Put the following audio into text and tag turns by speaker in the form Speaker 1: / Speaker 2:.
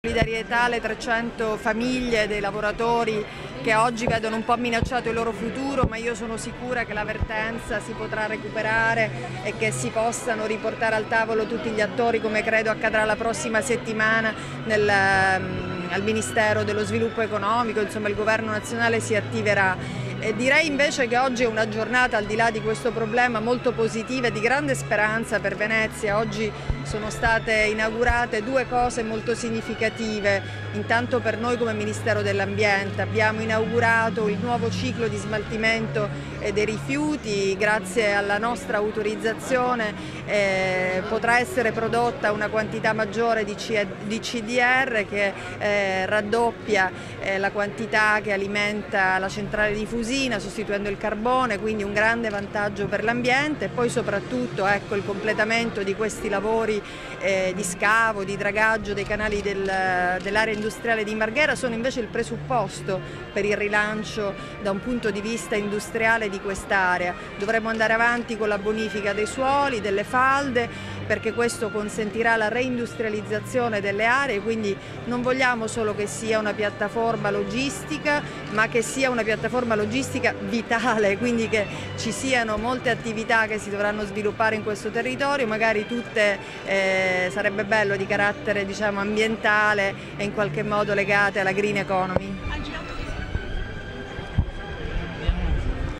Speaker 1: Solidarietà alle 300 famiglie dei lavoratori che oggi vedono un po' minacciato il loro futuro, ma io sono sicura che la vertenza si potrà recuperare e che si possano riportare al tavolo tutti gli attori, come credo accadrà la prossima settimana al Ministero dello Sviluppo Economico. Insomma, il Governo nazionale si attiverà. E direi invece che oggi è una giornata, al di là di questo problema, molto positiva e di grande speranza per Venezia. Oggi sono state inaugurate due cose molto significative. Intanto per noi come Ministero dell'Ambiente abbiamo inaugurato il nuovo ciclo di smaltimento dei rifiuti. Grazie alla nostra autorizzazione potrà essere prodotta una quantità maggiore di CDR che raddoppia la quantità che alimenta la centrale di Fusina, sostituendo il carbone, quindi un grande vantaggio per l'ambiente. E poi soprattutto il completamento di questi lavori di scavo, di dragaggio dei canali dell'area industriale di Marghera sono invece il presupposto per il rilancio da un punto di vista industriale di quest'area. Dovremo andare avanti con la bonifica dei suoli, delle falde, perché questo consentirà la reindustrializzazione delle aree, quindi non vogliamo solo che sia una piattaforma logistica, ma che sia una piattaforma logistica vitale, quindi che ci siano molte attività che si dovranno sviluppare in questo territorio, magari tutte sarebbe bello di carattere ambientale e in qualche modo legate alla green economy.